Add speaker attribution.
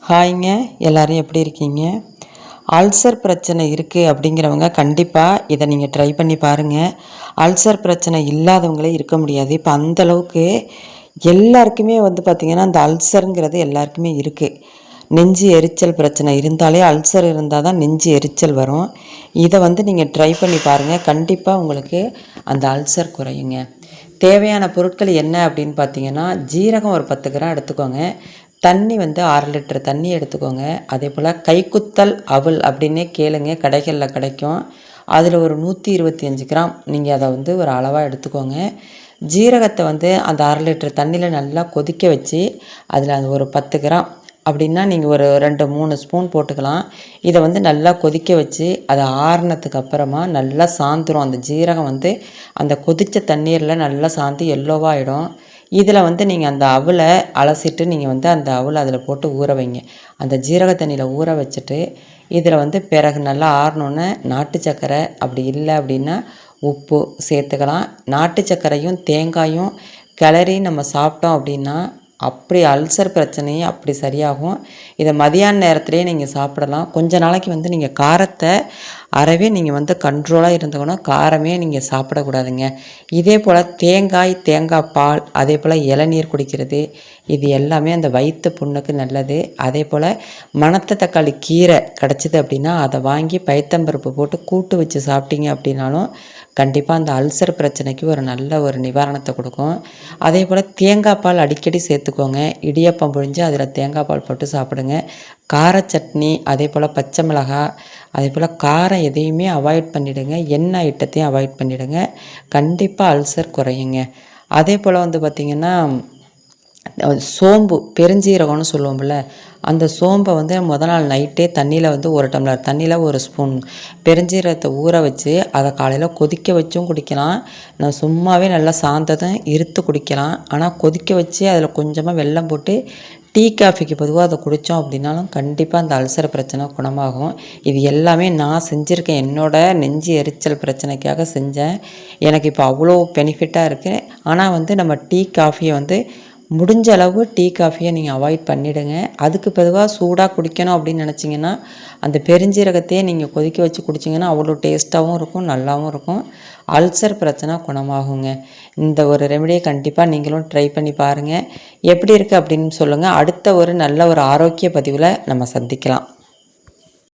Speaker 1: ஹாய்ங்க, எல்லோரும் எப்படி இருக்கீங்க? அல்சர் பிரச்சனை இருக்குது அப்படிங்கிறவங்க கண்டிப்பாக இதை நீங்கள் ட்ரை பண்ணி பாருங்கள். அல்சர் பிரச்சனை இல்லாதவங்களே இருக்க முடியாது. இப்போ அந்தளவுக்கு எல்லாருக்குமே பார்த்திங்கன்னா அந்த அல்சருங்கிறது எல்லாருக்குமே இருக்குது. நெஞ்சு எரிச்சல் பிரச்சனை இருந்தாலே அல்சர் இருந்தால் தான் நெஞ்சு எரிச்சல் வரும். இதை நீங்கள் ட்ரை பண்ணி பாருங்கள். கண்டிப்பாக உங்களுக்கு அந்த அல்சர் குறையுங்க. தேவையான பொருட்கள் என்ன அப்படின்னு பார்த்தீங்கன்னா, ஜீரகம் ஒரு 10 கிராம் எடுத்துக்கோங்க. தண்ணி 6 லிட்டர் தண்ணி எடுத்துக்கோங்க. அதே போல் கைக்குத்தல் அவல் அப்படின்னே கேளுங்க, கடைகளில் கிடைக்கும். அதில் ஒரு 125 கிராம் நீங்கள் அதை ஒரு அளவாக எடுத்துக்கோங்க. ஜீரகத்தை அந்த 1/2 லிட்டர் தண்ணியில் நல்லா கொதிக்க வச்சு அதில் அது ஒரு 10 கிராம் அப்படின்னா நீங்கள் ஒரு 2-3 ஸ்பூன் போட்டுக்கலாம். இதை நல்லா கொதிக்க வச்சு அதை ஆறுனதுக்கு அப்புறமா நல்லா சாந்துரும். அந்த ஜீரகம் அந்த கொதித்த தண்ணீரில் நல்லா சாந்து எல்லோவாகிடும். இதில் நீங்கள் அந்த அவலை அலசிட்டு நீங்கள் அந்த அவலை அதில் போட்டு ஊற வைங்க. அந்த ஜீரக தண்ணியில் ஊற வச்சுட்டு இதில் பிறகு நல்லா ஆறினோன்னே நாட்டு சர்க்கரை, அப்படி இல்லை அப்படின்னா உப்பு சேர்த்துக்கலாம். நாட்டு சர்க்கரையும் தேங்காயும் கிளறி நம்ம சாப்பிட்டோம் அப்படின்னா அப்படி அல்சர் பிரச்சனையும் அப்படி சரியாகும். இதை மதியான நேரத்துலேயே நீங்கள் சாப்பிடலாம். கொஞ்ச நாளைக்கு நீங்கள் காரத்தை அறவே நீங்கள் கண்ட்ரோலாக இருந்துக்கணும். காரமே நீங்கள் சாப்பிடக்கூடாதுங்க. இதே போல் தேங்காய் பால், அதே போல் இளநீர் குடிக்கிறது, இது எல்லாமே அந்த வயிற்று புண்ணுக்கு நல்லது. அதே போல் மணத்த தக்காளி கீரை கிடச்சிது அப்படின்னா அதை வாங்கி பயத்தம்பருப்பு போட்டு கூட்டு வச்சு சாப்பிட்டீங்க அப்படின்னாலும் கண்டிப்பாக அந்த அல்சர் பிரச்சனைக்கு ஒரு நல்ல ஒரு நிவாரணத்தை கொடுக்கும். அதே போல் தேங்காய் பால் அடிக்கடி சேர்த்துக்கோங்க. இடியப்பம் புழிஞ்சு அதில் தேங்காய் பால் போட்டு சாப்பிடுங்க. கார சட்னி, அதே போல் பச்சை மிளகாய், அதே போல் காரம் எதையுமே அவாய்ட் பண்ணிவிடுங்க. எண்ணெய் ஐட்டத்தையும் அவாய்ட் பண்ணிவிடுங்க. கண்டிப்பாக அல்சர் குறையுங்க. அதே போல் பார்த்திங்கன்னா சோம்பு, பெருஞ்சீரகம்னு சொல்லுவோம்ல, அந்த சோம்பை முதல் நாள் நைட்டே தண்ணியில் 1 டம்ளர் தண்ணியில் 1 ஸ்பூன் பெருஞ்சீரகத்தை ஊற வச்சு அதை காலையில் கொதிக்க வச்சும் குடிக்கலாம். நான் சும்மாவே நல்லா சாந்ததும் இருத்து குடிக்கலாம். ஆனால் கொதிக்க வச்சு அதில் கொஞ்சமாக வெல்லம் போட்டு டீ காஃபிக்கு பொதுவாக அதை குடித்தோம் அப்படின்னாலும் கண்டிப்பாக அந்த அல்சர் பிரச்சனை குணமாகும். இது எல்லாமே நான் செஞ்சுருக்கேன். என்னோடய நெஞ்சு எரிச்சல் பிரச்சனைக்காக செஞ்சேன். எனக்கு இப்போ அவ்வளோ பெனிஃபிட்டாக இருக்குது. ஆனால் நம்ம டீ காஃபியை முடிஞ்ச அளவு டீ காஃபியை நீங்கள் அவாய்ட் பண்ணிவிடுங்க. அதுக்கு பொதுவாக சூடாக குடிக்கணும் அப்படின்னு நினச்சிங்கன்னா அந்த பெருஞ்சீரகத்தையே நீங்கள் கொதிக்க வச்சு குடிச்சிங்கன்னா அவ்வளோ டேஸ்ட்டாகவும் இருக்கும், நல்லாவும் இருக்கும். அல்சர் பிரச்சனை குணமாகுங்க. இந்த ஒரு ரெமெடியை கண்டிப்பாக நீங்களும் ட்ரை பண்ணி பாருங்கள். எப்படி இருக்குது அப்படின்னு சொல்லுங்கள். அடுத்த ஒரு நல்ல ஒரு ஆரோக்கிய பதிவில் நம்ம சந்திக்கலாம்.